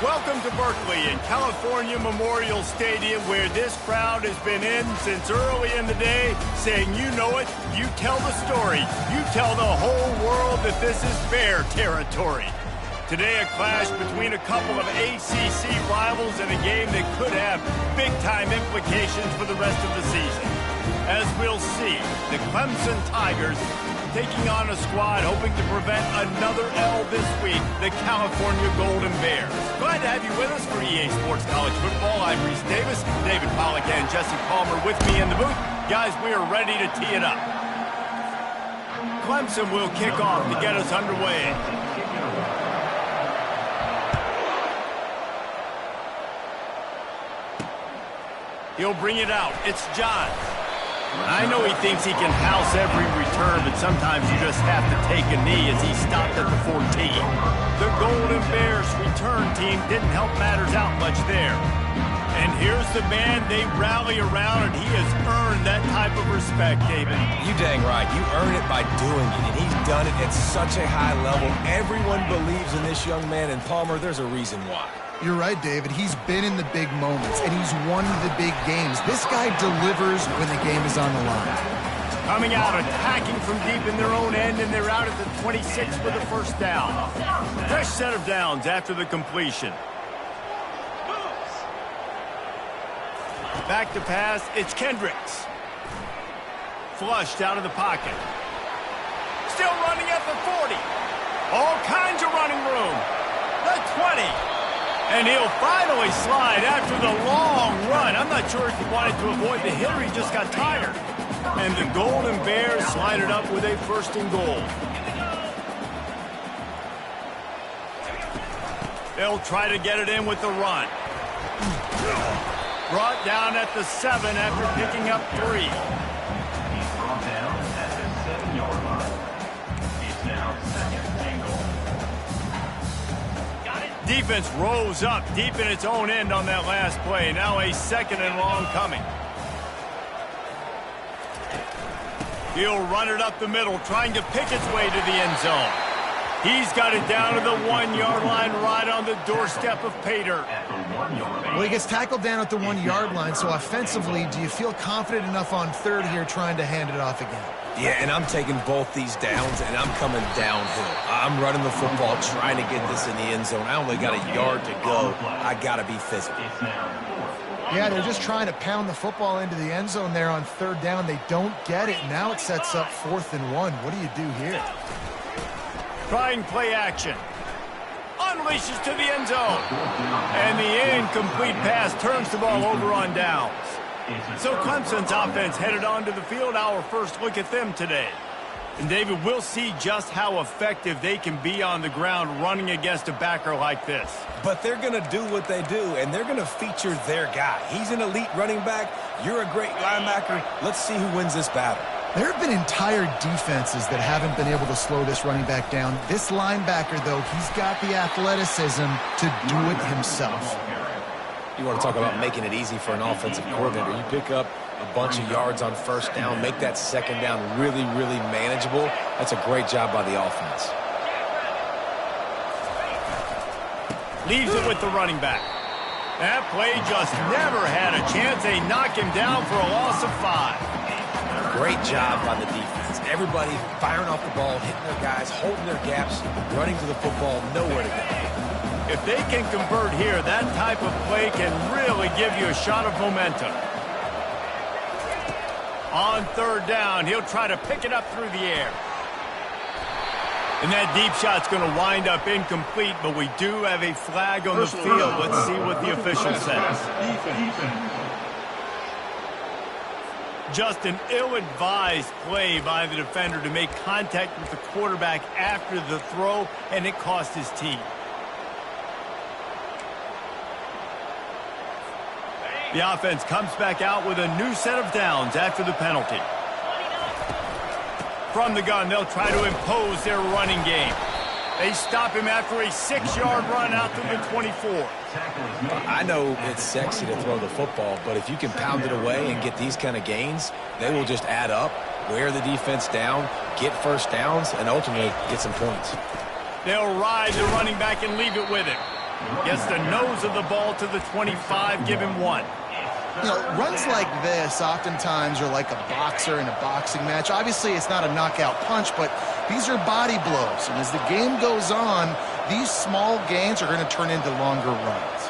Welcome to Berkeley and California Memorial Stadium, where this crowd has been in since early in the day, saying, you know it, you tell the story, you tell the whole world that this is Bear territory. Today, a clash between a couple of ACC rivals in a game that could have big-time implications for the rest of the season. As we'll see, the Clemson Tigers taking on a squad hoping to prevent another L this week, the California Golden Bears. Glad to have you with us for EA Sports College Football. I'm Reese Davis, David Pollack and Jesse Palmer with me in the booth. Guys, we are ready to tee it up. Clemson will kick off to get us underway. He'll bring it out. It's John. I know he thinks he can house every return, but sometimes you just have to take a knee as he stopped at the 14. The Golden Bears return team didn't help matters out much there. And here's the man they rally around, and he has earned that type of respect, David. You dang right. You earn it by doing it, and he's done it at such a high level. Everyone believes in this young man, and Palmer, there's a reason why. You're right, David. He's been in the big moments, and he's won the big games. This guy delivers when the game is on the line. Coming out, attacking from deep in their own end, and they're out at the 26 for the first down. Fresh set of downs after the completion. Back to pass, it's Kendricks. Flushed out of the pocket. Still running at the 40. All kinds of running room. The 20. And he'll finally slide after the long run. I'm not sure if he wanted to avoid the hit or he just got tired. And the Golden Bears slide it up with a first and goal. They'll try to get it in with the run. Brought down at the 7 after picking up 3. He's brought down at the 7-yard line. He's now second and goal. Defense rose up deep in its own end on that last play. Now a second and long coming. He'll run it up the middle, trying to pick its way to the end zone. He's got it down to the 1-yard line, right on the doorstep of Pater. Well, he gets tackled down at the 1-yard line, so offensively, do you feel confident enough on third here trying to hand it off again? Yeah, and I'm taking both these downs, and I'm coming downhill. I'm running the football, trying to get this in the end zone. I only got a yard to go. I got to be physical. Yeah, they're just trying to pound the football into the end zone there on third down. They don't get it. Now it sets up 4th and 1. What do you do here? Trying play action. Unleashes to the end zone. And the incomplete pass turns the ball over on downs. So Clemson's offense headed onto the field. Our first look at them today. And David, we'll see just how effective they can be on the ground running against a backer like this. But they're going to do what they do, and they're going to feature their guy. He's an elite running back. You're a great linebacker. Let's see who wins this battle. There have been entire defenses that haven't been able to slow this running back down. This linebacker, though, he's got the athleticism to do it himself. You want to talk about making it easy for an offensive coordinator. You pick up a bunch of yards on first down, make that second down really, really manageable. That's a great job by the offense. Leaves it with the running back. That play just never had a chance. They knock him down for a loss of 5. Great job by the defense. Everybody firing off the ball, hitting their guys, holding their gaps, running to the football, nowhere to go. If they can convert here, that type of play can really give you a shot of momentum. On third down, he'll try to pick it up through the air. And that deep shot's going to wind up incomplete, but we do have a flag on the field. Let's see what the official says. Just an ill-advised play by the defender to make contact with the quarterback after the throw, and it cost his team. The offense comes back out with a new set of downs after the penalty. From the gun, they'll try to impose their running game. They stop him after a 6-yard run out to the 24. I know it's sexy to throw the football, but if you can pound it away and get these kind of gains, they will just add up, wear the defense down, get first downs, and ultimately get some points. They'll ride the running back and leave it with him. Gets the nose of the ball to the 25, give him 1. You know, runs like this oftentimes are like a boxer in a boxing match. Obviously, it's not a knockout punch, but these are body blows. And as the game goes on, these small gains are going to turn into longer runs.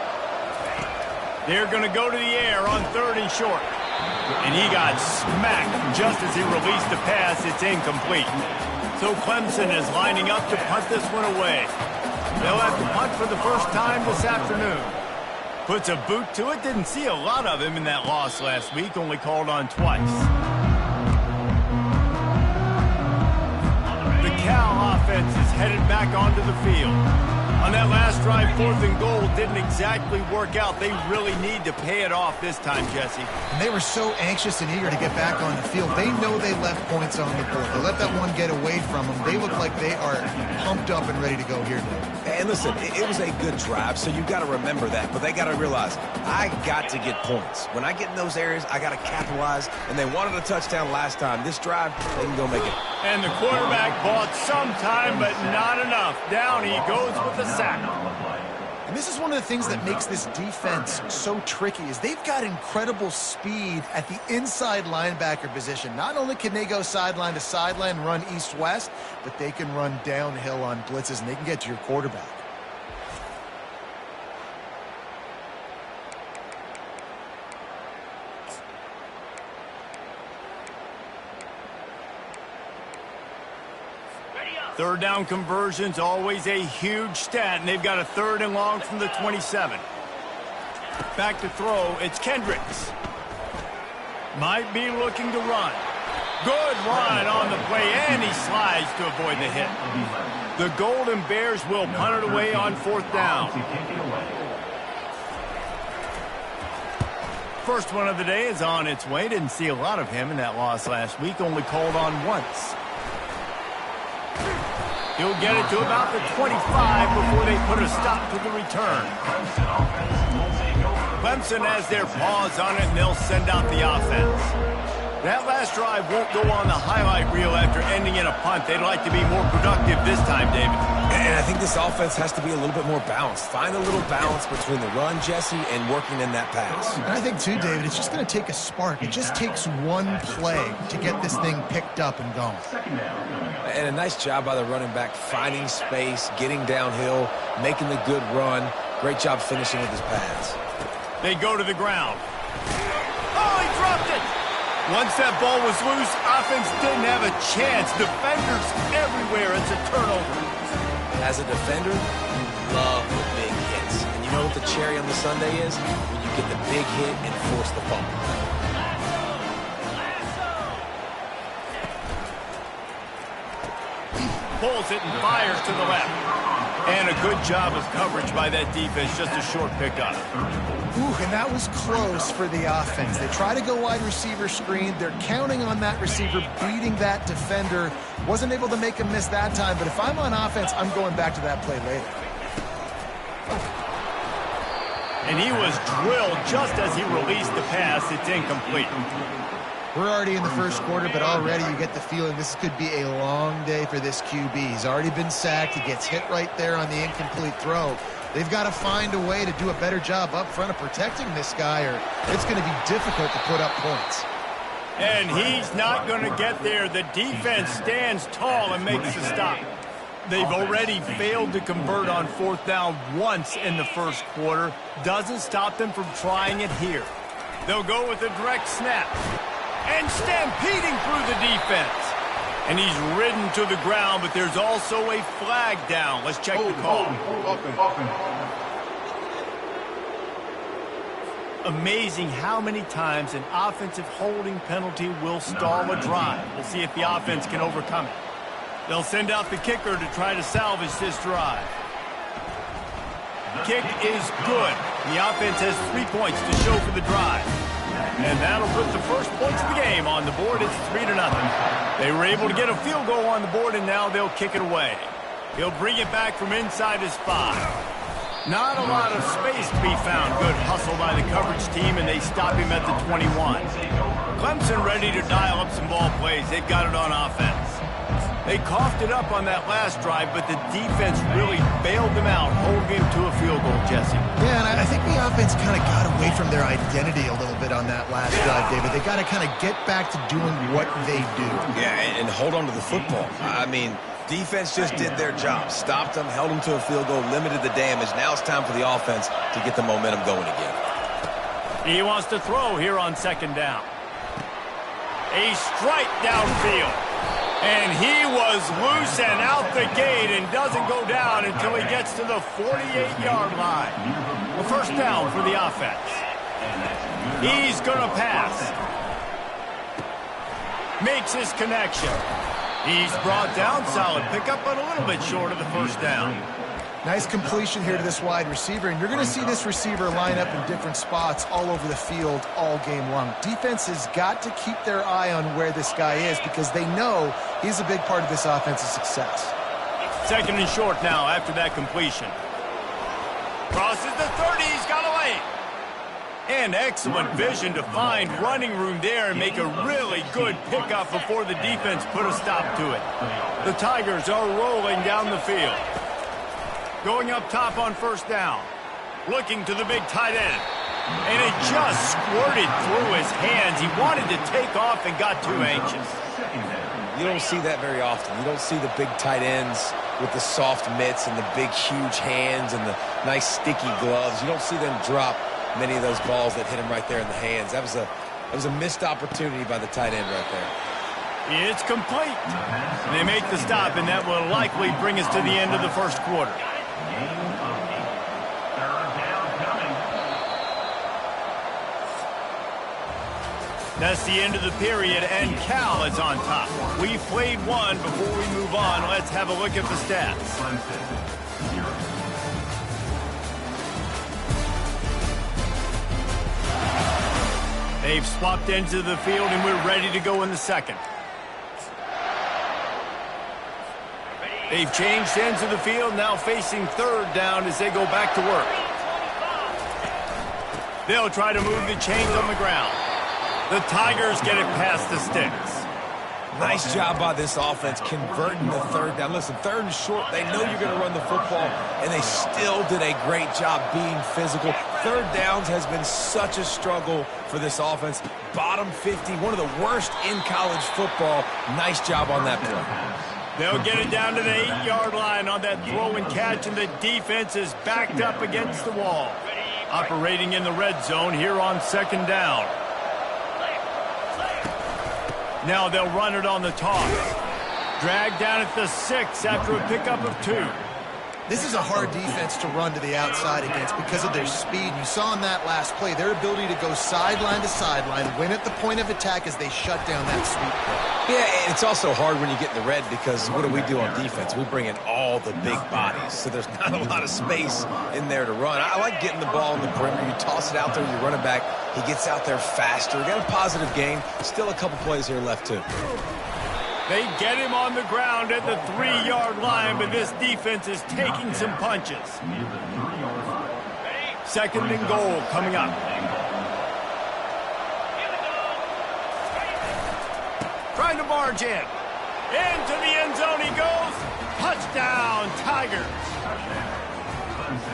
They're going to go to the air on 3rd and short. And he got smacked just as he released the pass. It's incomplete. So Clemson is lining up to punt this one away. They'll have to punt for the first time this afternoon. Puts a boot to it. Didn't see a lot of him in that loss last week. Only called on twice. The Cal offense is headed back onto the field. On that last drive, 4th and goal didn't exactly work out. They really need to pay it off this time, Jesse. And they were so anxious and eager to get back on the field. They know they left points on the board. They let that one get away from them. They look like they are pumped up and ready to go here now. And listen, it was a good drive, so you've got to remember that. But they got to realize, I got to get points. When I get in those areas, I got to capitalize. And they wanted a touchdown last time. This drive, they can go make it. And the quarterback bought some time, but not enough. Down he goes with the sack. And this is one of the things that makes this defense so tricky is they've got incredible speed at the inside linebacker position. Not only can they go sideline to sideline, run east-west, but they can run downhill on blitzes, and they can get to your quarterback. Third down conversions, always a huge stat, and they've got a 3rd and long from the 27. Back to throw, it's Kendricks. Might be looking to run. Good run on the play, and he slides to avoid the hit. The Golden Bears will punt it away on 4th down. First one of the day is on its way. Didn't see a lot of him in that loss last week, only called on once. He'll get it to about the 25 before they put a stop to the return. Clemson has their paws on it, and they'll send out the offense. That last drive won't go on the highlight reel after ending in a punt. They'd like to be more productive this time, David. And I think this offense has to be a little bit more balanced. Find a little balance between the run, Jesse, and working in that pass. And I think, too, David, it's just going to take a spark. It just takes one play to get this thing picked up and going. And a nice job by the running back, finding space, getting downhill, making the good run. Great job finishing with his pass. They go to the ground. Oh, he dropped it! Once that ball was loose, offense didn't have a chance. Defenders everywhere. It's a turnover. As a defender, you love the big hits. And you know what the cherry on the sundae is? When you get the big hit and force the fumble. Pulls it and fires to the left. And a good job of coverage by that defense. Just a short pickup. Ooh, and that was close for the offense. They try to go wide receiver screen. They're counting on that receiver beating that defender. Wasn't able to make him miss that time, but if I'm on offense, I'm going back to that play later. And he was drilled just as he released the pass. It's incomplete. We're already in the first quarter, but already you get the feeling this could be a long day for this QB. He's already been sacked. He gets hit right there on the incomplete throw. They've got to find a way to do a better job up front of protecting this guy, or it's going to be difficult to put up points. And he's not going to get there. The defense stands tall and makes the stop. They've already failed to convert on 4th down once in the first quarter. Doesn't stop them from trying it here. They'll go with a direct snap. And stampeding through the defense. And he's ridden to the ground, but there's also a flag down. Let's check the call. Amazing how many times an offensive holding penalty will stall a drive. We'll see if the offense can overcome it. They'll send out the kicker to try to salvage this drive. Kick is good. The offense has 3 points to show for the drive. And that'll put the first points of the game on the board. It's 3-0. They were able to get a field goal on the board, and now they'll kick it away. He'll bring it back from inside his 5. Not a lot of space to be found. Good hustle by the coverage team, and they stop him at the 21. Clemson ready to dial up some ball plays. They've got it on offense. They coughed it up on that last drive, but the defense really bailed them out, holding him to a field goal, Jesse. Yeah, and I think the offense kind of got away from their identity a little bit on that last drive, David. They got to kind of get back to doing what they do. Yeah, and hold on to the football. I mean, defense just did their job. Stopped them, held them to a field goal, limited the damage. Now it's time for the offense to get the momentum going again. He wants to throw here on second down. A strike downfield. And he was loose and out the gate and doesn't go down until he gets to the 48-yard line. A first down for the offense. He's going to pass. Makes his connection. He's brought down, solid pickup, but a little bit short of the first down. Nice completion here to this wide receiver, and you're going to see this receiver line up in different spots all over the field all game long. Defense has got to keep their eye on where this guy is because they know he's a big part of this offense's success. Second and short now after that completion. Crosses the 30, he's got away. And excellent vision to find running room there and make a really good pickup before the defense put a stop to it. The Tigers are rolling down the field. Going up top on first down. Looking to the big tight end. And it just squirted through his hands. He wanted to take off and got too anxious. You don't see that very often. You don't see the big tight ends with the soft mitts and the big, huge hands and the nice, sticky gloves. You don't see them drop many of those balls that hit him right there in the hands. That was a missed opportunity by the tight end right there. It's complete. They make the stop, and that will likely bring us to the end of the first quarter. That's the end of the period, and Cal is on top. We've played one. Before we move on, let's have a look at the stats. They've swapped into the field, and we're ready to go in the second. They've changed ends of the field, now facing third down as they go back to work. They'll try to move the chains on the ground. The Tigers get it past the sticks. Nice job by this offense converting the third down. Listen, third and short, they know you're going to run the football, and they still did a great job being physical. Third downs has been such a struggle for this offense. Bottom 50, one of the worst in college football. Nice job on that play. They'll get it down to the 8-yard line on that throw and catch, and the defense is backed up against the wall. Operating in the red zone here on second down. Now they'll run it on the toss. Dragged down at the 6 after a pickup of 2. This is a hard defense to run to the outside against because of their speed. You saw in that last play their ability to go sideline to sideline, win at the point of attack as they shut down that sweep play. Yeah, and it's also hard when you get in the red because what do we do on defense? We bring in all the big bodies, so there's not a lot of space in there to run. I like getting the ball in the perimeter. You toss it out there, you run it back. He gets out there faster. Got a positive gain. Still a couple plays here left, too. They get him on the ground at the 3-yard line, but this defense is taking some punches. Second and goal coming up. Trying to barge in. Into the end zone he goes. Touchdown, Tigers.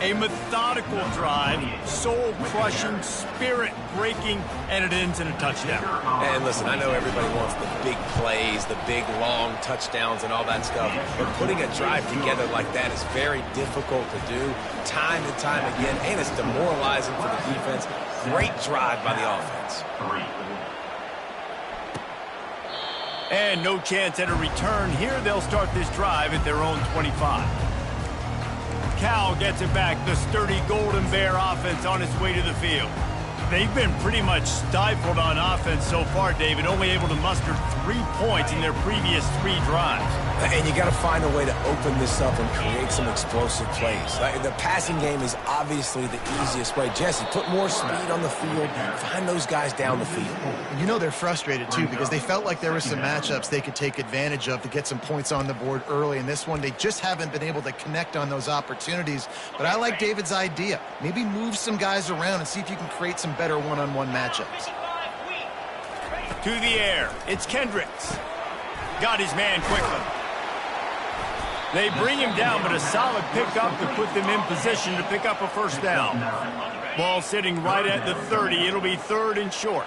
A methodical drive, soul-crushing, spirit-breaking, and it ends in a touchdown. And listen, I know everybody wants the big plays, the big, long touchdowns and all that stuff, but putting a drive together like that is very difficult to do time and time again, and it's demoralizing for the defense. Great drive by the offense. And no chance at a return here. They'll start this drive at their own 25. Cal gets it back. The sturdy Golden Bear offense on its way to the field. They've been pretty much stifled on offense so far, David, only able to muster 3 points in their previous 3 drives. And you got to find a way to open this up and create some explosive plays. The passing game is obviously the easiest way. Jesse, put more speed on the field. Find those guys down the field. And you know they're frustrated, too, because they felt like there were some matchups they could take advantage of to get some points on the board early. In this one, they just haven't been able to connect on those opportunities. But I like David's idea. Maybe move some guys around and see if you can create some better one-on-one matchups. To the air. It's Kendricks. Got his man quickly. They bring him down, but a solid pickup to put them in position to pick up a first down. Ball sitting right at the 30. It'll be 3rd and short.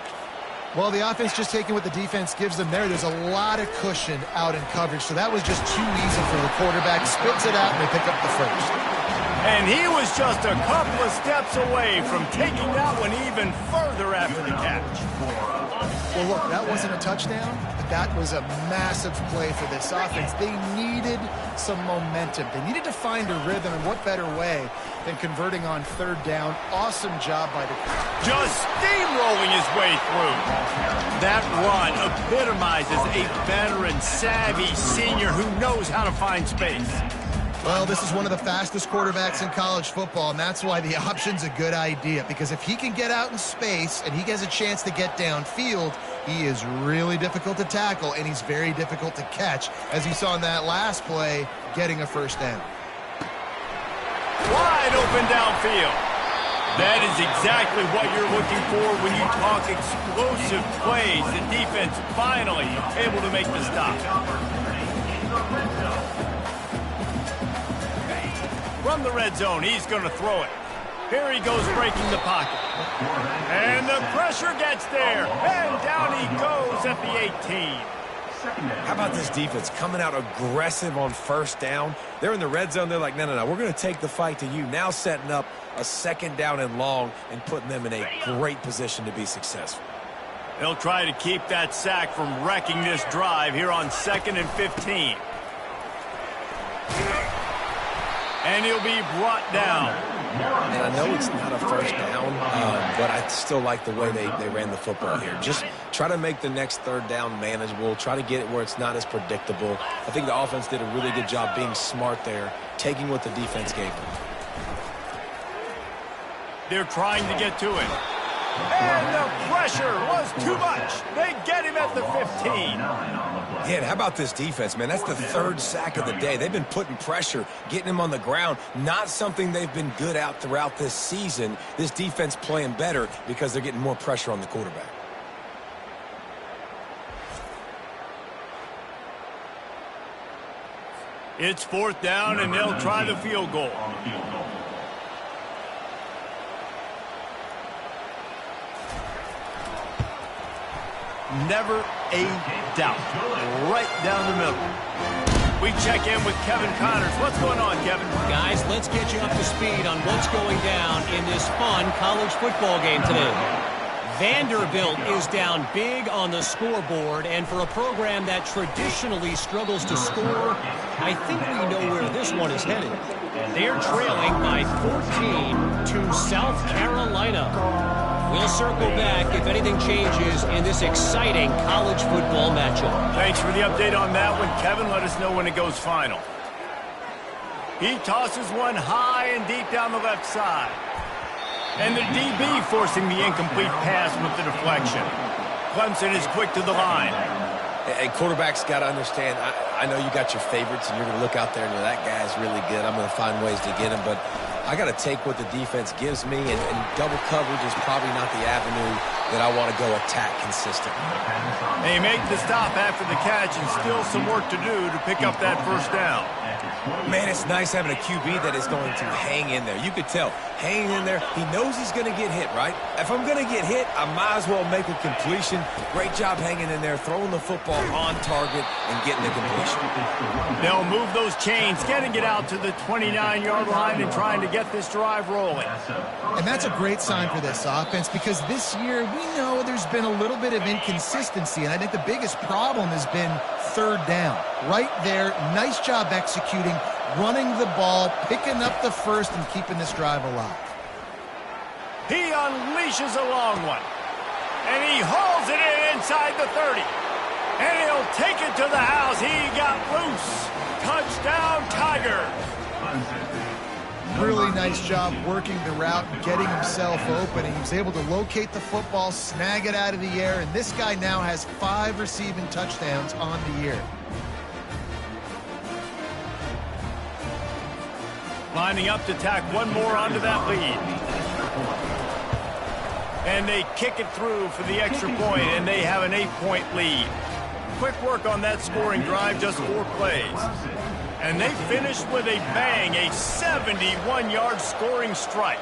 Well, the offense just taking what the defense gives them there. There's a lot of cushion out in coverage, so that was just too easy for the quarterback. Spits it out, and they pick up the first. And he was just a couple of steps away from taking that one even further after the catch. Well, look, that wasn't a touchdown, but that was a massive play for this offense. They needed some momentum. They needed to find a rhythm, and what better way than converting on 3rd down. Awesome job by the... Just steamrolling his way through. That run epitomizes a veteran, savvy senior who knows how to find space. Well, this is one of the fastest quarterbacks in college football, and that's why the option's a good idea, because if he can get out in space and he has a chance to get downfield, he is really difficult to tackle, and he's very difficult to catch, as you saw in that last play, getting a first down. Wide open downfield. That is exactly what you're looking for when you talk explosive plays. The defense finally able to make the stop. From the red zone, he's going to throw it. Here he goes breaking the pocket. And the pressure gets there. And down he goes at the 18. How about this defense coming out aggressive on 1st down? They're in the red zone. They're like, no, we're going to take the fight to you. Now setting up a 2nd down and long and putting them in a great position to be successful. They'll try to keep that sack from wrecking this drive here on 2nd and 15. And he'll be brought down. And I know it's not a first down, but I still like the way they ran the football here. Just try to make the next 3rd down manageable. Try to get it where it's not as predictable. I think the offense did a really good job being smart there, taking what the defense gave them. They're trying to get to it. And the pressure was too much. They get him at the 15. Yeah, and how about this defense, man? That's the 3rd sack of the day. They've been putting pressure, getting him on the ground. Not something they've been good at throughout this season. This defense playing better because they're getting more pressure on the quarterback. It's 4th down, and they'll try the field goal. Never a doubt. Right down the middle. We check in with Kevin Connors. What's going on, Kevin? Guys, let's get you up to speed on what's going down in this fun college football game today. Vanderbilt is down big on the scoreboard, and for a program that traditionally struggles to score, I think we know where this one is headed. They're trailing by 14 to South Carolina. We'll circle back if anything changes in this exciting college football matchup. Thanks for the update on that one, Kevin. Let us know when it goes final. He tosses one high and deep down the left side. And the DB forcing the incomplete pass with the deflection. Clemson is quick to the line. Hey, quarterbacks got to understand, I know you got your favorites, and you're going to look out there and that guy's really good. I'm going to find ways to get him, but I got to take what the defense gives me, and double coverage is probably not the avenue that I want to go attack consistently. They make the stop after the catch, and still some work to do to pick up that first down. Man, it's nice having a QB that is going to hang in there. You could tell, hanging in there, he knows he's going to get hit, right? If I'm going to get hit, I might as well make a completion. Great job hanging in there, throwing the football on target and getting the completion. They'll move those chains, getting it out to the 29-yard line and trying to get this drive rolling. And that's a great sign for this offense, because this year we know there's been a little bit of inconsistency, and I think the biggest problem has been 3rd down. Right there, nice job executing, running the ball, picking up the first, and keeping this drive alive. He unleashes a long one, and he hauls it in inside the 30. And he'll take it to the house. He got loose. Touchdown, Tigers. Really nice job working the route and getting himself open. He was able to locate the football, snag it out of the air, and this guy now has 5 receiving touchdowns on the year. Lining up to tack one more onto that lead. And they kick it through for the extra point, and they have an 8-point lead. Quick work on that scoring drive, just 4 plays. And they finished with a bang, a 71-yard scoring strike.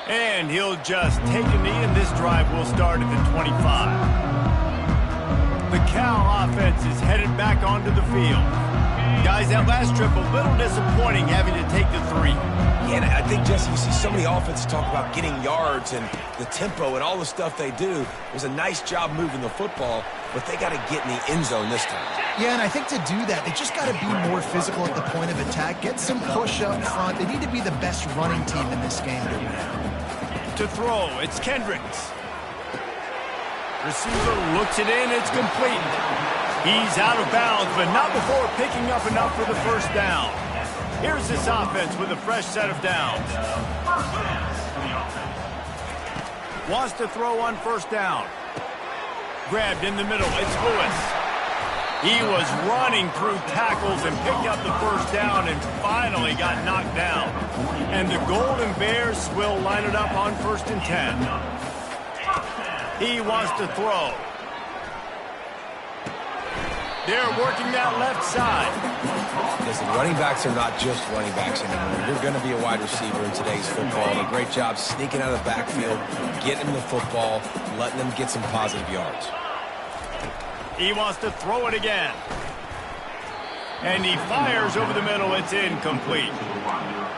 And he'll just take a knee, and this drive will start at the 25. The Cal offense is headed back onto the field. Guys, that last trip a little disappointing, having to take the 3. Yeah, and I think, Jesse, you see so many offenses talk about getting yards and the tempo and all the stuff they do. It was a nice job moving the football, but they got to get in the end zone this time. Yeah, and I think to do that, they just got to be more physical at the point of attack, get some push up front. They need to be the best running team in this game to win. To throw, it's Kendricks. Receiver looks it in, it's complete. He's out of bounds, but not before picking up enough for the first down. Here's this offense with a fresh set of downs. Wants to throw on first down. Grabbed in the middle, it's Lewis. He was running through tackles and picked up the first down and finally got knocked down. And the Golden Bears will line it up on 1st and 10. He wants to throw. They're working that left side. Listen, running backs are not just running backs anymore. You're going to be a wide receiver in today's football. And a great job sneaking out of the backfield, getting them the football, letting them get some positive yards. He wants to throw it again. And he fires over the middle. It's incomplete.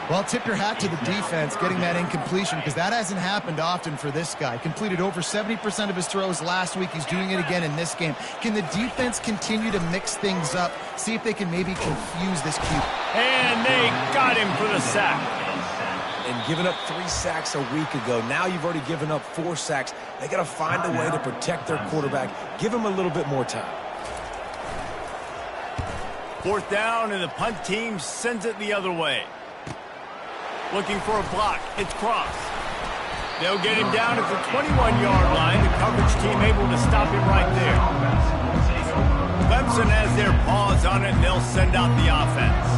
Well, tip your hat to the defense getting that incompletion, because that hasn't happened often for this guy. Completed over 70% of his throws last week. He's doing it again in this game. Can the defense continue to mix things up? See if they can maybe confuse this QB. And they got him for the sack. And giving up 3 sacks a week ago. Now you've already given up 4 sacks. They got to find a way to protect their quarterback. Give him a little bit more time. 4th down, and the punt team sends it the other way. Looking for a block. It's Cross. They'll get him down at the 21-yard line. The coverage team able to stop him right there. Clemson has their paws on it, and they'll send out the offense.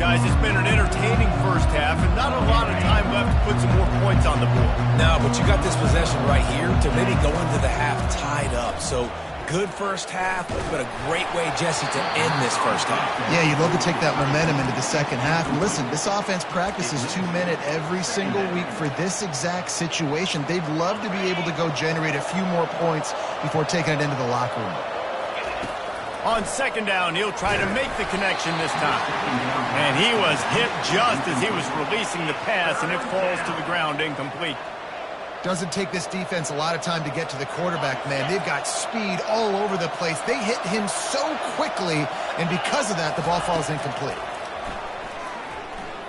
Guys, it's been an entertaining first half, and not a lot of time left to put some more points on the board. No, but you got this possession right here to maybe go into the half tied up. So good first half, but a great way, Jesse, to end this first half. Yeah, you'd love to take that momentum into the second half. And listen, this offense practices 2-minute every single week for this exact situation. They'd love to be able to go generate a few more points before taking it into the locker room. On 2nd down, he'll try to make the connection this time. And he was hit just as he was releasing the pass, and it falls to the ground incomplete. Doesn't take this defense a lot of time to get to the quarterback, man. They've got speed all over the place. They hit him so quickly, and because of that, the ball falls incomplete.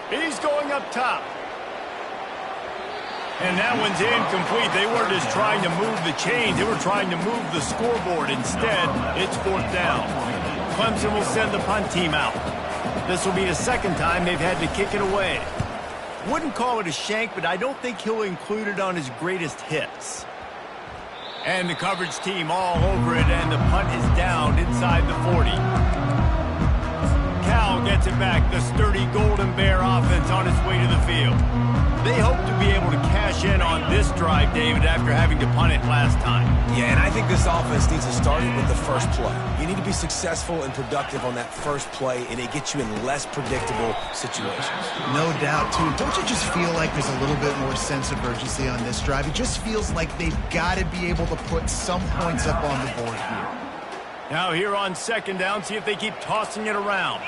He's going up top. And that one's incomplete. They weren't just trying to move the chains. They were trying to move the scoreboard. Instead, it's 4th down. Clemson will send the punt team out. This will be the 2nd time they've had to kick it away. Wouldn't call it a shank, but I don't think he'll include it on his greatest hits. And the coverage team all over it, and the punt is down inside the 40. Cal gets it back. The sturdy Golden Bear offense on its way to the field. They hope to be able to cash in on this drive, David, after having to punt it last time. Yeah, and I think this offense needs to start with the first play. You need to be successful and productive on that first play, and it gets you in less predictable situations. No doubt, too. Don't you just feel like there's a little bit more sense of urgency on this drive? It just feels like they've got to be able to put some points up on the board here. Now here on 2nd down, see if they keep tossing it around.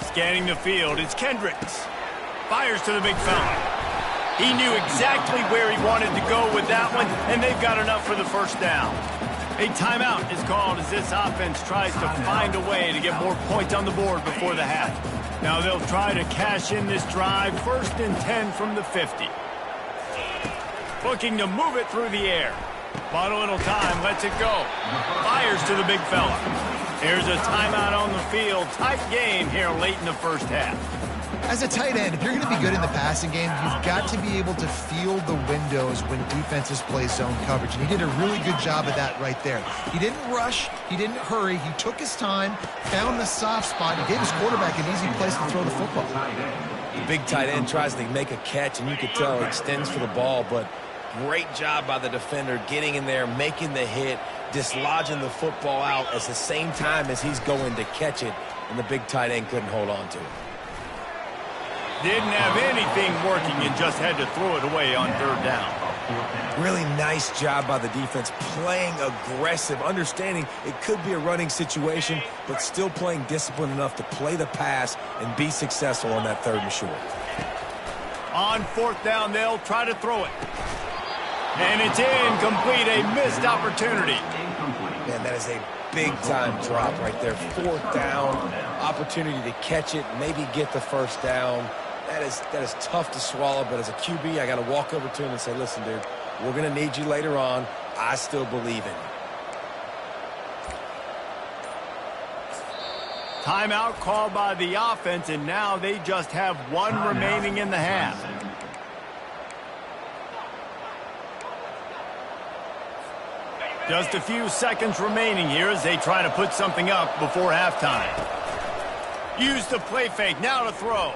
Scanning the field, it's Kendricks. Fires to the big fella. He knew exactly where he wanted to go with that one, and they've got enough for the first down. A timeout is called as this offense tries to find a way to get more points on the board before the half. Now they'll try to cash in this drive. 1st and 10 from the 50. Looking to move it through the air. Bought a little time, lets it go. Fires to the big fella. Here's a timeout on the field. Tight game here late in the first half. As a tight end, if you're going to be good in the passing game, you've got to be able to feel the windows when defenses play zone coverage. And he did a really good job of that right there. He didn't rush. He didn't hurry. He took his time, found the soft spot, and gave his quarterback an easy place to throw the football. The big tight end tries to make a catch, and you could tell he extends for the ball, but Great job by the defender getting in there, making the hit, dislodging the football out at the same time as he's going to catch it, and the big tight end couldn't hold on to it. Didn't have anything working and just had to throw it away on third down. Really nice job by the defense, playing aggressive, understanding it could be a running situation, but still playing disciplined enough to play the pass and be successful on that third and short. On fourth down, they'll try to throw it. And it's incomplete, a missed opportunity. Man, that is a big-time drop right there. Fourth down, opportunity to catch it, maybe get the first down. That is tough to swallow, but as a QB, I got to walk over to him and say, listen, dude, we're going to need you later on. I still believe in you. Timeout called by the offense, and now they just have one remaining in the half. Just a few seconds remaining here as they try to put something up before halftime. Use the play fake, now to throw.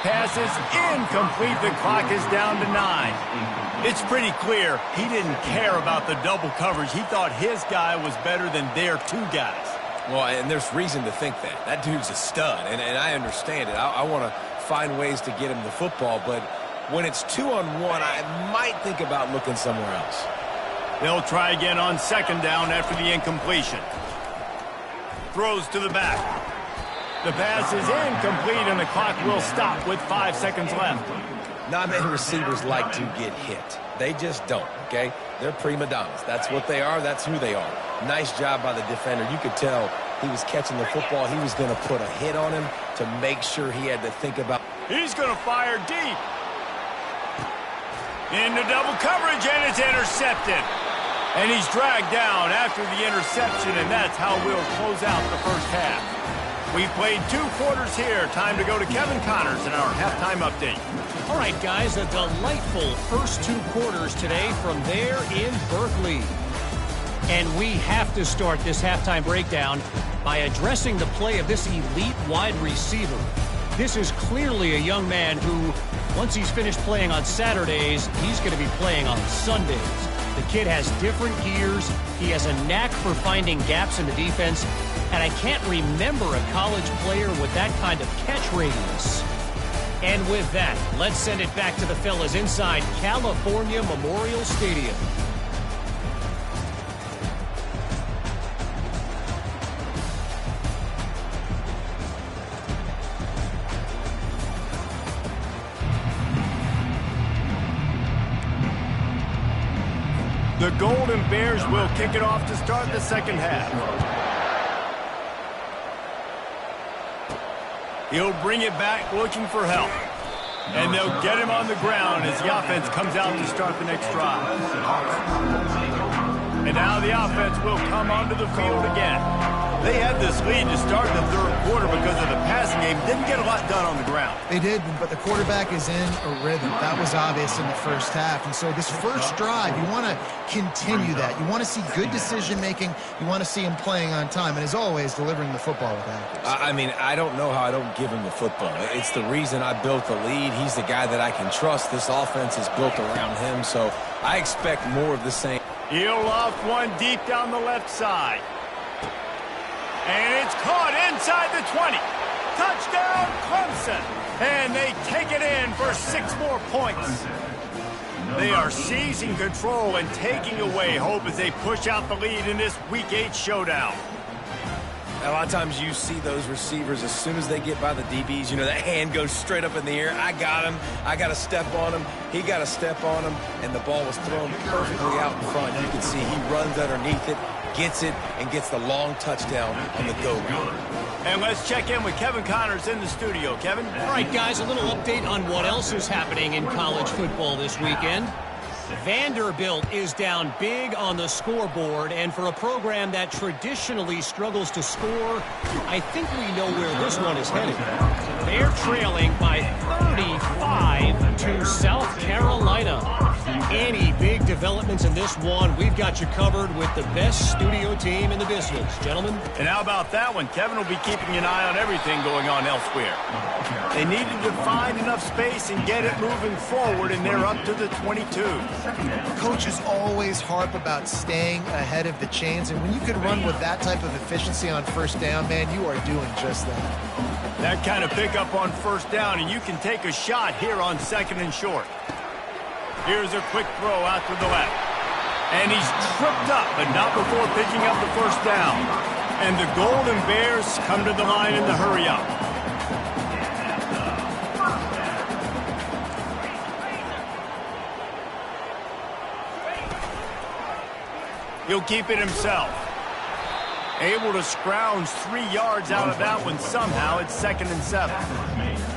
Pass is incomplete. The clock is down to 9. It's pretty clear he didn't care about the double coverage. He thought his guy was better than their two guys. Well, and there's reason to think that. That dude's a stud, and I understand it. I want to find ways to get him the football, but when it's 2-on-1, I might think about looking somewhere else. They'll try again on second down after the incompletion. Throws to the back. The pass is incomplete, and the clock will stop with 5 seconds left. Not many receivers like to get hit. They just don't, okay? They're prima donnas. That's what they are. That's who they are. Nice job by the defender. You could tell he was catching the football. He was going to put a hit on him to make sure he had to think about. He's going to fire deep. Into double coverage, and it's intercepted. And he's dragged down after the interception, and that's how we'll close out the first half. We've played 2 quarters here. Time to go to Kevin Connors in our halftime update. All right, guys, a delightful first 2 quarters today from there in Berkeley. And we have to start this halftime breakdown by addressing the play of this elite wide receiver. This is clearly a young man who, once he's finished playing on Saturdays, he's going to be playing on Sundays. The kid has different gears. He has a knack for finding gaps in the defense. And I can't remember a college player with that kind of catch radius. And with that, let's send it back to the fellas inside California Memorial Stadium. The Golden Bears will kick it off to start the second half. He'll bring it back looking for help. And they'll get him on the ground as the offense comes out to start the next drive. And now the offense will come onto the field again. They had this lead to start the third quarter because of the passing game. Didn't get a lot done on the ground. They did, but the quarterback is in a rhythm. That was obvious in the first half. And so this first drive, you want to continue that. You want to see good decision-making. You want to see him playing on time. And as always, delivering the football with accuracy. I mean, I don't know how I don't give him the football. It's the reason I built the lead. He's the guy that I can trust. This offense is built around him, so I expect more of the same. He'll loft one deep down the left side. And it's caught inside the 20. Touchdown, Clemson. And they take it in for 6 more points. They are seizing control and taking away hope as they push out the lead in this Week 8 showdown. A lot of times you see those receivers, as soon as they get by the DBs, you know, that hand goes straight up in the air. I got him. I got to step on him. He got to step on him. And the ball was thrown perfectly out in front. You can see he runs underneath it, gets it, and gets the long touchdown on the go route. And let's check in with Kevin Connors in the studio. Kevin? All right, guys, a little update on what else is happening in college football this weekend. Vanderbilt is down big on the scoreboard, and for a program that traditionally struggles to score, I think we know where this one is headed. They're trailing by 35 to South Carolina. Any big developments in this one, we've got you covered with the best studio team in the business. Gentlemen. And how about that one? Kevin will be keeping an eye on everything going on elsewhere. They needed to find enough space and get it moving forward, and they're up to the 22. Coaches always harp about staying ahead of the chains, and when you can run with that type of efficiency on first down, man, you are doing just that. That kind of pickup on first down, and you can take a shot here on 2nd and short. Here's a quick throw out to the left. And he's tripped up, but not before picking up the first down. And the Golden Bears come to the line in the hurry-up. He'll keep it himself. Able to scrounge 3 yards out of that one somehow. It's 2nd and 7.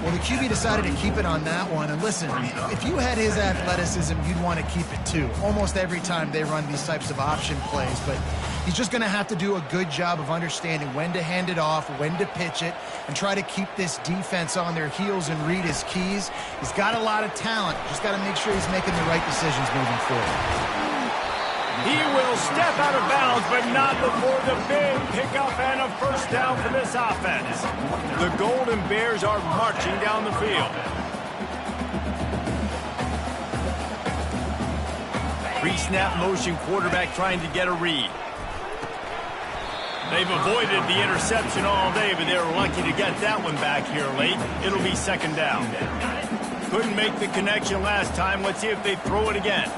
Well, the QB decided to keep it on that one. And listen, if you had his athleticism, you'd want to keep it too. Almost every time they run these types of option plays. But he's just going to have to do a good job of understanding when to hand it off, when to pitch it, and try to keep this defense on their heels and read his keys. He's got a lot of talent. Just got to make sure he's making the right decisions moving forward. He will step out of bounds, but not before the big pickup and a first down for this offense. The Golden Bears are marching down the field. Pre-snap motion quarterback trying to get a read. They've avoided the interception all day, but they're lucky to get that one back here late. It'll be 2nd down. Couldn't make the connection last time. Let's see if they throw it again.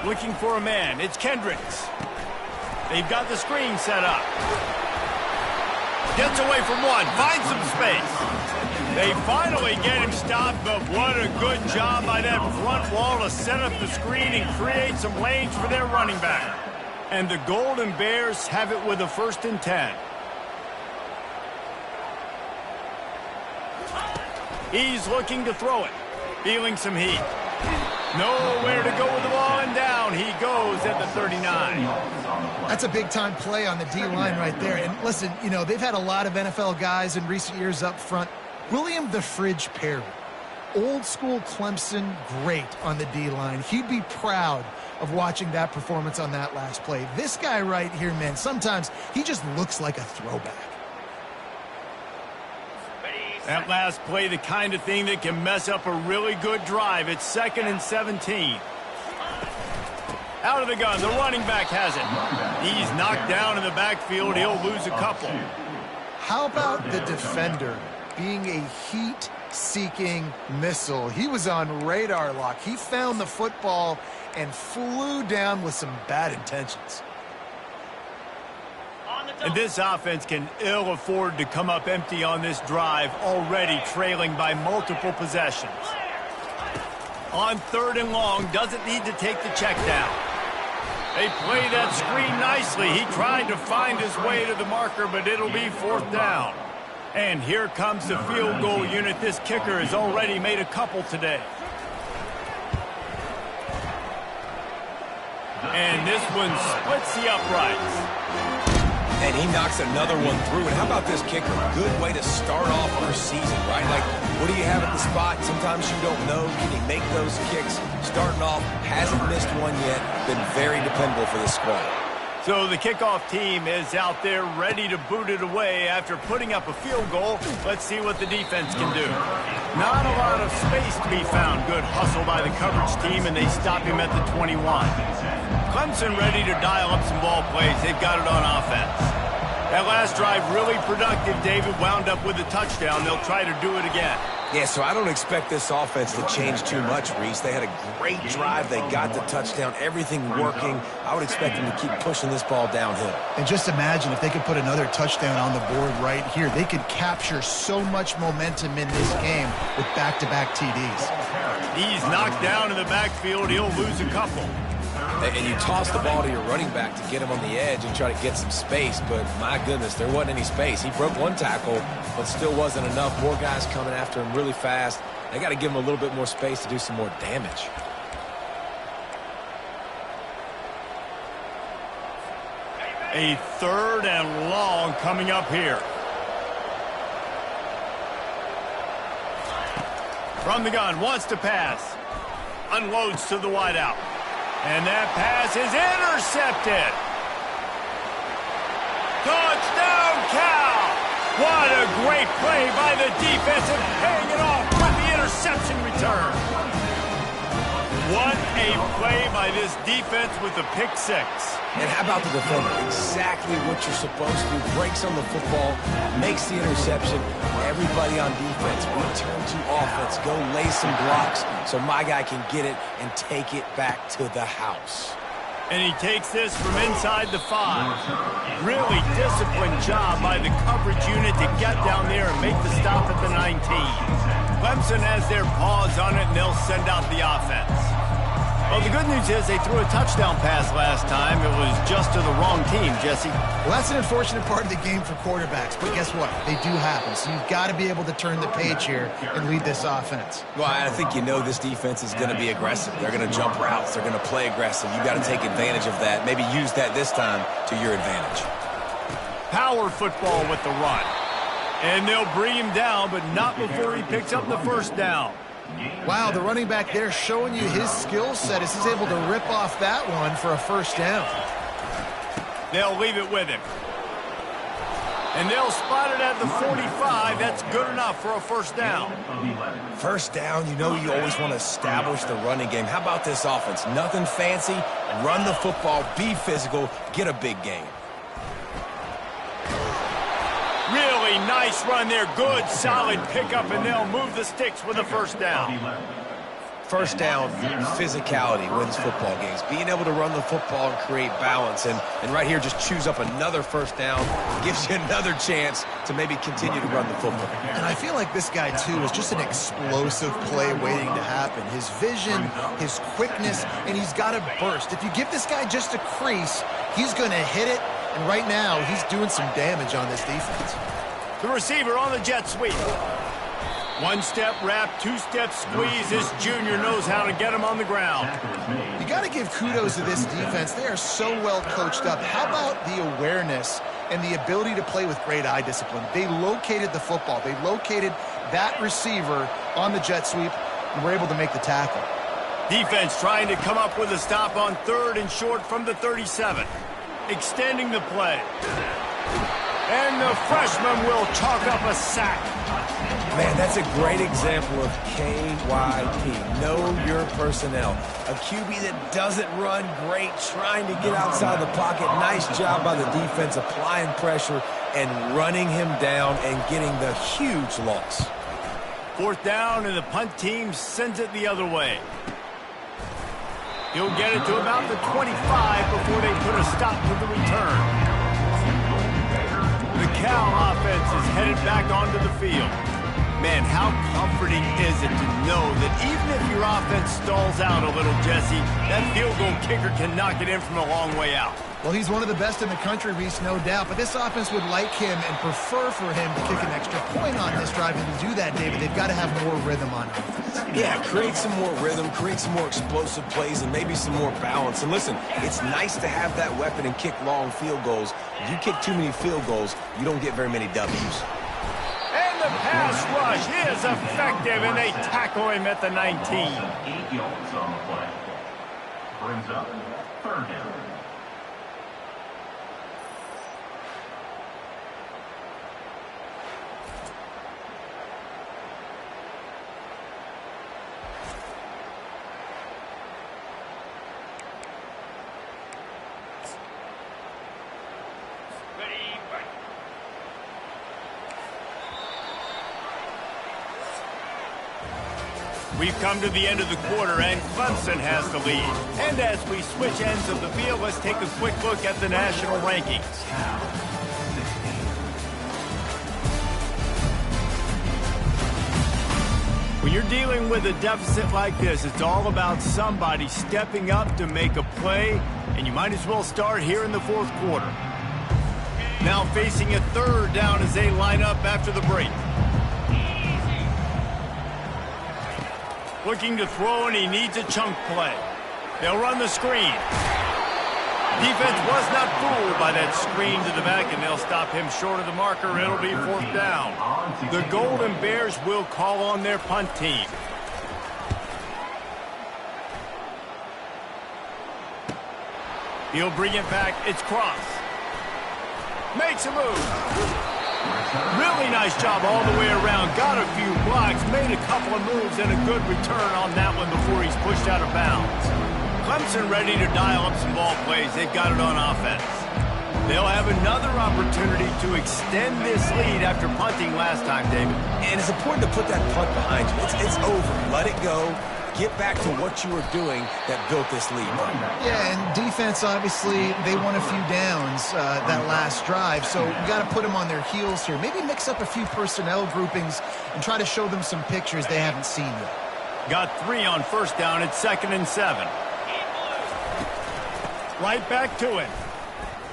Looking for a man. It's Kendricks. They've got the screen set up. Gets away from one. Finds some space. They finally get him stopped, but what a good job by that front wall to set up the screen and create some lanes for their running back. And the Golden Bears have it with a 1st and 10. He's looking to throw it. Feeling some heat. Nowhere to go with the ball, and down he goes at the 39. That's a big-time play on the D-line right there. And listen, you know, they've had a lot of NFL guys in recent years up front. William the Fridge Perry, old-school Clemson great on the D-line. He'd be proud of watching that performance on that last play. This guy right here, man, sometimes he just looks like a throwback. That last play, the kind of thing that can mess up a really good drive. It's 2nd and 17. Out of the gun, the running back has it. He's knocked down in the backfield. He'll lose a couple. How about the defender being a heat-seeking missile? He was on radar lock. He found the football and flew down with some bad intentions. And this offense can ill afford to come up empty on this drive, already trailing by multiple possessions. On 3rd and long, doesn't need to take the check down. They play that screen nicely. He tried to find his way to the marker, but it'll be 4th down. And here comes the field goal unit. This kicker has already made a couple today. And this one splits the uprights. And he knocks another one through. And how about this kicker? Good way to start off our season, right? Like, what do you have at the spot? Sometimes you don't know. Can he make those kicks? Starting off, hasn't missed one yet. Been very dependable for this squad. So the kickoff team is out there ready to boot it away after putting up a field goal. Let's see what the defense can do. Not a lot of space to be found. Good hustle by the coverage team, and they stop him at the 21. Clemson ready to dial up some ball plays. They've got it on offense. That last drive really productive. David wound up with a touchdown. They'll try to do it again. Yeah, so I don't expect this offense to change too much, Reese. They had a great drive. They got the touchdown. Everything working. I would expect them to keep pushing this ball downhill. And just imagine if they could put another touchdown on the board right here. They could capture so much momentum in this game with back-to-back TDs. He's knocked down in the backfield. He'll lose a couple. And you toss the ball to your running back to get him on the edge and try to get some space, but my goodness, there wasn't any space. He broke one tackle, but still wasn't enough. More guys coming after him really fast. They got to give him a little bit more space to do some more damage. A 3rd and long coming up here. From the gun, wants to pass. unloads to the wideout. And that pass is intercepted. Touchdown, Cal! What a great play by the defense and paying it off with the interception return. What a play by this defense with the pick six. And how about the defender? Exactly what you're supposed to do. Breaks on the football, makes the interception. Everybody on defense, return to offense. Go lay some blocks so my guy can get it and take it back to the house. And he takes this from inside the 5. Really disciplined job by the coverage unit to get down there and make the stop at the 19. Clemson has their paws on it, and they'll send out the offense. Well, the good news is they threw a touchdown pass last time. It was just to the wrong team, Jesse. Well, that's an unfortunate part of the game for quarterbacks, but guess what? They do happen, so you've got to be able to turn the page here and lead this offense. Well, I think you know this defense is going to be aggressive. They're going to jump routes. They're going to play aggressive. You've got to take advantage of that. Maybe use that this time to your advantage. Power football with the run. And they'll bring him down, but not before he picks up the first down. Wow, the running back there showing you his skill set as he's able to rip off that one for a first down. They'll leave it with him. And they'll spot it at the 45. That's good enough for a first down. First down, you know you always want to establish the running game. How about this offense? Nothing fancy. Run the football, be physical, get a big gain. Really nice run there. Good, solid pickup, and they'll move the sticks with a first down. First down, physicality wins football games. Being able to run the football and create balance. And right here, just choose up another first down. Gives you another chance to maybe continue to run the football. And I feel like this guy, too, is just an explosive play waiting to happen. His vision, his quickness, and he's got a burst. If you give this guy just a crease, he's going to hit it. And right now, he's doing some damage on this defense. The receiver on the jet sweep. One-step wrap, two-step squeeze. This junior knows how to get him on the ground. You got to give kudos to this defense. They are so well coached up. How about the awareness and the ability to play with great eye discipline? They located the football. They located that receiver on the jet sweep and were able to make the tackle. Defense trying to come up with a stop on 3rd and short from the 37. Extending the play. And the freshman will chalk up a sack. Man, that's a great example of KYP. Know your personnel. A QB that doesn't run great, trying to get outside the pocket. Nice job by the defense applying pressure and running him down and getting the huge loss. 4th down, and the punt team sends it the other way. He'll get it to about the 25 before they put a stop to the return. The Cal offense is headed back onto the field. Man, how comforting is it to know that even if your offense stalls out a little, Jesse, that field goal kicker can knock it in from a long way out. Well, he's one of the best in the country, Reese, no doubt. But this offense would like him and prefer for him to kick an extra point on this drive. And to do that, David, they've got to have more rhythm on offense. Yeah, create some more rhythm, create some more explosive plays, and maybe some more balance. And listen, it's nice to have that weapon and kick long field goals. If you kick too many field goals, you don't get very many W's. And the pass rush is effective, and they tackle him at the 19. 8 yards on the play. Brings up 3rd down. We've come to the end of the quarter, and Clemson has the lead. And as we switch ends of the field, let's take a quick look at the national rankings. When you're dealing with a deficit like this, it's all about somebody stepping up to make a play, and you might as well start here in the 4th quarter. Now facing a 3rd down as they line up after the break. Looking to throw, and he needs a chunk play. They'll run the screen. Defense was not fooled by that screen to the back, and they'll stop him short of the marker. It'll be 4th down. The Golden Bears will call on their punt team. He'll bring it back. It's Cross. Makes a move. Really nice job all the way around. Got a few blocks, made a couple of moves, and a good return on that one before he's pushed out of bounds. Clemson ready to dial up some ball plays. They've got it on offense. They'll have another opportunity to extend this lead after punting last time, David. And it's important to put that punt behind you. It's over. Let it go. Get back to what you were doing that built this lead. Yeah, and defense, obviously, they won a few downs that last drive, so you got to put them on their heels here. Maybe mix up a few personnel groupings and try to show them some pictures they haven't seen yet. Got 3 on first down. It's 2nd and 7. Right back to it.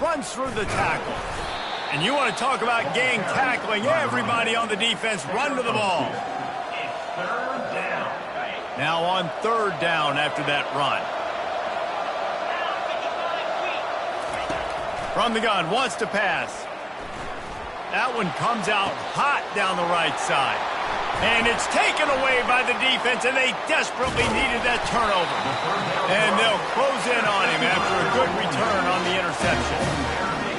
Runs through the tackle. And you want to talk about gang tackling. Everybody on the defense run to the ball. Now on 3rd down after that run. From the gun, wants to pass. That one comes out hot down the right side. And it's taken away by the defense, and they desperately needed that turnover. And they'll close in on him after a good return on the interception.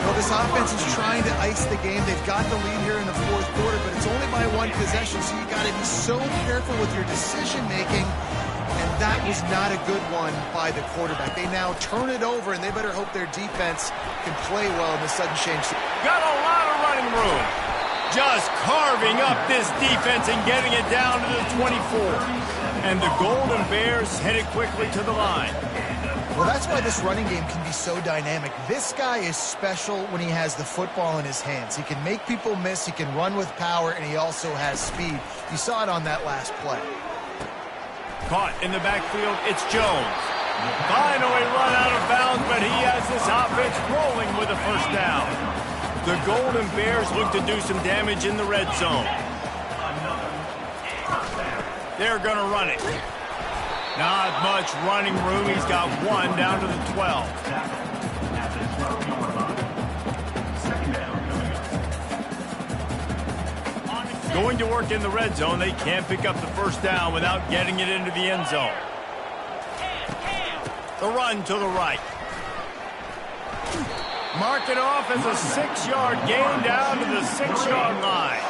Well, this offense is trying to ice the game. They've got the lead here in the 4th quarter, but it's only by 1 possession, so you got to be so careful with your decision-making. And that was not a good one by the quarterback. They now turn it over, and they better hope their defense can play well in the sudden change. Got a lot of running room. Just carving up this defense and getting it down to the 24. And the Golden Bears headed quickly to the line. Well, that's why this running game can be so dynamic. This guy is special when he has the football in his hands. He can make people miss, he can run with power, and he also has speed. You saw it on that last play. Caught in the backfield, it's Jones. Finally run out of bounds, but he has this offense rolling with a first down. The Golden Bears look to do some damage in the red zone. They're going to run it. Not much running room. He's got 1 down to the 12. Going to work in the red zone. They can't pick up the first down without getting it into the end zone. The run to the right. Mark it off as a 6-yard gain down to the 6-yard line.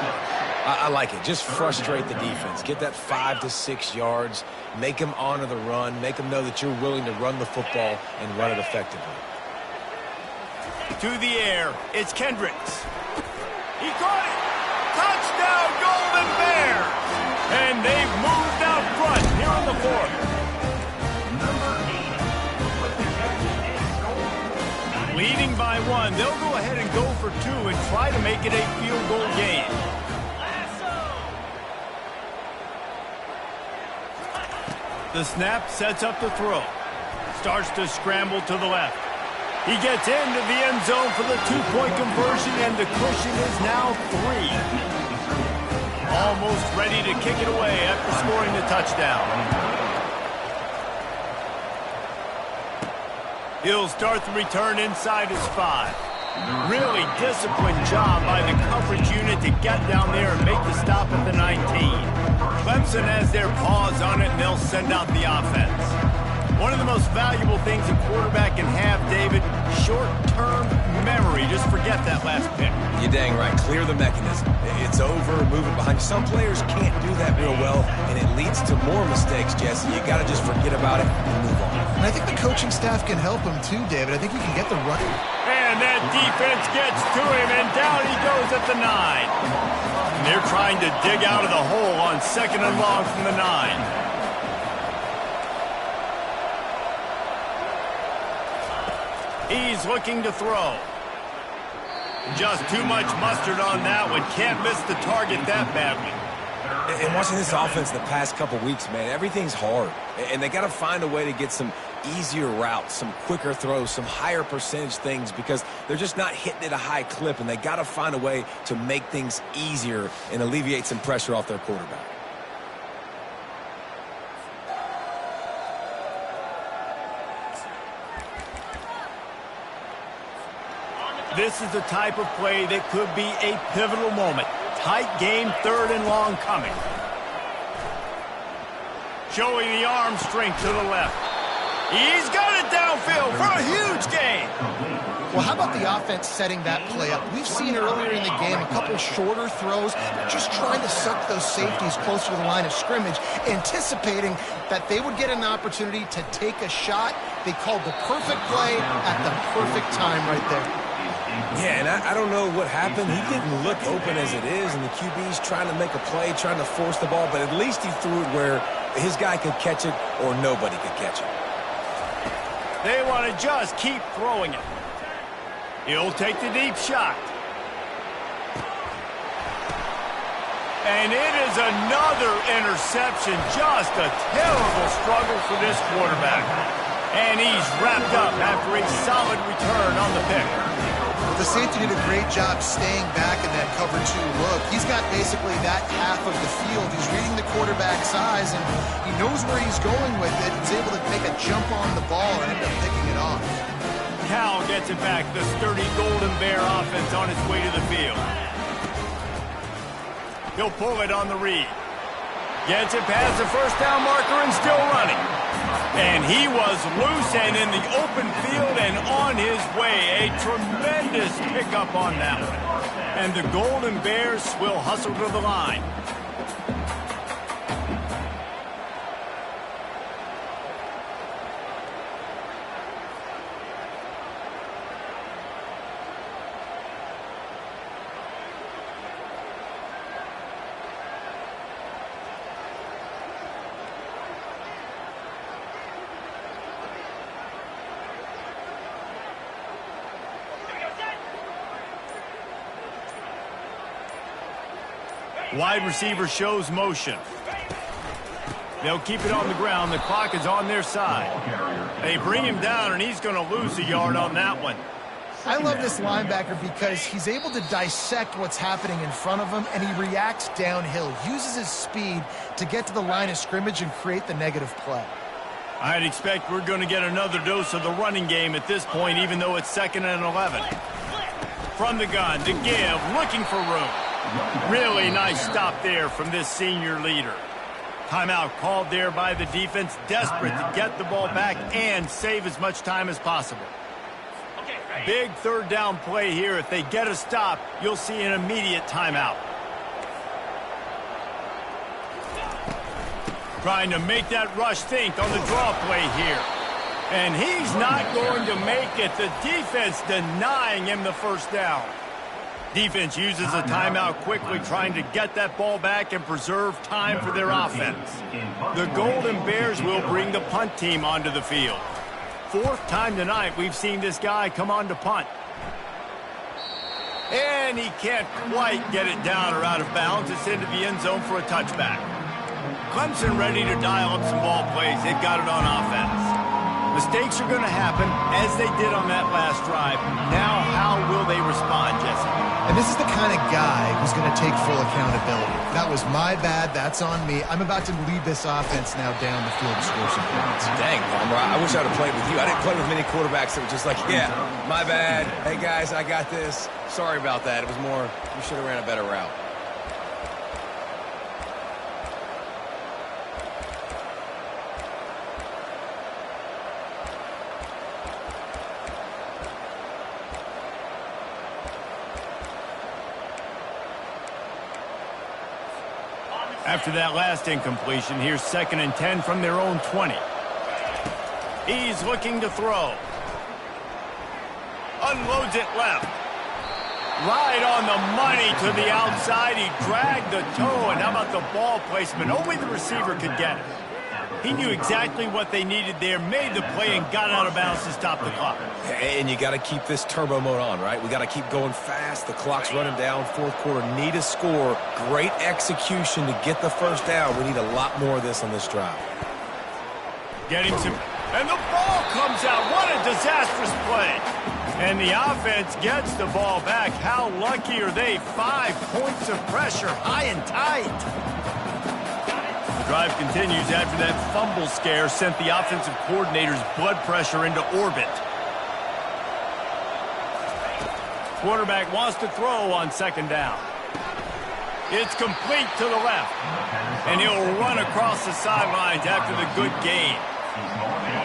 I like it. Just frustrate the defense. Get that 5 to 6 yards. Make them honor the run. Make them know that you're willing to run the football and run it effectively. To the air, it's Kendricks. He caught it. Touchdown, Golden Bears. And they've moved out front here in the 4th. Leading by 1, they'll go ahead and go for 2 and try to make it a field goal game. The snap sets up the throw. Starts to scramble to the left. He gets into the end zone for the 2-point conversion, and the cushion is now 3. Almost ready to kick it away after scoring the touchdown. He'll start the return inside his 5. Really disciplined job by the coverage unit to get down there and make the stop at the 19. Clemson has their paws on it, and they'll send out the offense. One of the most valuable things a quarterback can have, David, short-term memory. Just forget that last pick. You're dang right. Clear the mechanism. It's over. Move it behind you. Some players can't do that real well, and it leads to more mistakes, Jesse. You got to just forget about it and move on. And I think the coaching staff can help him too, David. I think we can get the run. And that defense gets to him, and down he goes at the 9. And they're trying to dig out of the hole on 2nd and long from the 9. He's looking to throw. Just too much mustard on that one. Can't miss the target that badly. And watching this offense the past couple weeks, man, everything's hard. And they got to find a way to get some easier routes, some quicker throws, some higher percentage things, because they're just not hitting at a high clip, and they got to find a way to make things easier and alleviate some pressure off their quarterback. This is the type of play that could be a pivotal moment. Tight game, 3rd and long coming. Showing the arm strength to the left. He's got it downfield for a huge gain. Well, how about the offense setting that play up? We've seen earlier in the game a couple shorter throws, just trying to suck those safeties closer to the line of scrimmage, anticipating that they would get an opportunity to take a shot. They called the perfect play at the perfect time right there. Yeah, and I don't know what happened. He didn't look open as it is, and the QB's trying to make a play, trying to force the ball, but at least he threw it where his guy could catch it or nobody could catch it. They want to just keep throwing it. He'll take the deep shot. And it is another interception. Just a terrible struggle for this quarterback. And he's wrapped up after a solid return on the pick. The safety did a great job staying back in that cover 2 look. He's got basically that half of the field. He's reading the quarterback's eyes, and he knows where he's going with it. He's able to make a jump on the ball and end up picking it off. Cal gets it back. The sturdy Golden Bear offense on its way to the field. He'll pull it on the read. Gets it past the first down marker and still running. And he was loose and in the open field and on his way. A tremendous pickup on that one. And the Golden Bears will hustle to the line. Wide receiver shows motion. They'll keep it on the ground. The clock is on their side. They bring him down, and he's going to lose a yard on that one. I love this linebacker because he's able to dissect what's happening in front of him, and he reacts downhill, uses his speed to get to the line of scrimmage and create the negative play. I'd expect we're going to get another dose of the running game at this point, even though it's 2nd and 11. From the gun, to give, looking for room. Really nice stop there from this senior leader. Timeout called there by the defense, desperate to get the ball back and save as much time as possible. Big 3rd down play here. If they get a stop, you'll see an immediate timeout. Trying to make that rush think on the draw play here. And he's not going to make it. The defense denying him the first down. Defense uses a timeout quickly, trying to get that ball back and preserve time for their offense. The Golden Bears will bring the punt team onto the field. 4th time tonight we've seen this guy come on to punt. And he can't quite get it down or out of bounds. It's into the end zone for a touchback. Clemson ready to dial up some ball plays. They've got it on offense. Mistakes are going to happen, as they did on that last drive. Now, how will they respond, Jesse? And this is the kind of guy who's going to take full accountability. That was my bad. That's on me. I'm about to lead this offense now down the field to score some points. Dang, Palmer, I wish I'd have played with you. I didn't play with many quarterbacks that were just like, yeah, my bad. Hey, guys, I got this. Sorry about that. It was more, you should have ran a better route. After that last incompletion, here's 2nd and 10 from their own 20. He's looking to throw. Unloads it left. Right on the money to the outside. He dragged the toe, and how about the ball placement? Only the receiver could get it. He knew exactly what they needed there, made the play, and got out of bounds to stop the clock. And you got to keep this turbo mode on, right? We got to keep going fast. The clock's running down. 4th quarter, need a score. Great execution to get the first down. We need a lot more of this on this drive. Getting some, and the ball comes out. What a disastrous play. And the offense gets the ball back. How lucky are they? 5 points of pressure, high and tight. The drive continues after that fumble scare sent the offensive coordinator's blood pressure into orbit. Quarterback wants to throw on 2nd down. It's complete to the left. And he'll run across the sidelines after the good gain.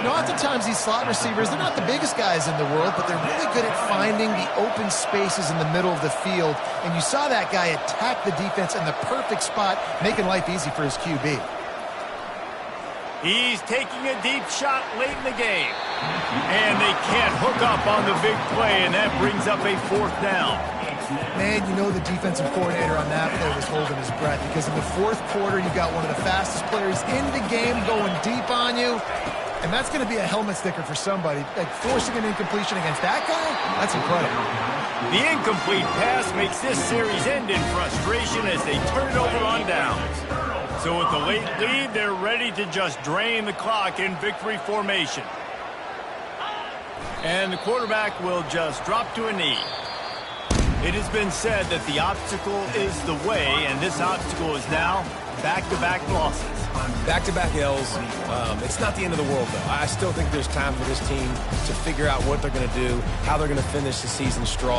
Oftentimes these slot receivers, they're not the biggest guys in the world, but they're really good at finding the open spaces in the middle of the field. And you saw that guy attack the defense in the perfect spot, making life easy for his QB. He's taking a deep shot late in the game. And they can't hook up on the big play, and that brings up a 4th down. Man, you know the defensive coordinator on that play was holding his breath, because in the 4th quarter, you got one of the fastest players in the game going deep on you. And that's going to be a helmet sticker for somebody. Like forcing an incompletion against that guy, that's incredible. The incomplete pass makes this series end in frustration as they turn it over on downs. So with the late lead, they're ready to just drain the clock in victory formation. And the quarterback will just drop to a knee. It has been said that the obstacle is the way, and this obstacle is now back-to-back losses. Back-to-back L's. It's not the end of the world, though. I still think there's time for this team to figure out what they're going to do, how they're going to finish the season strong.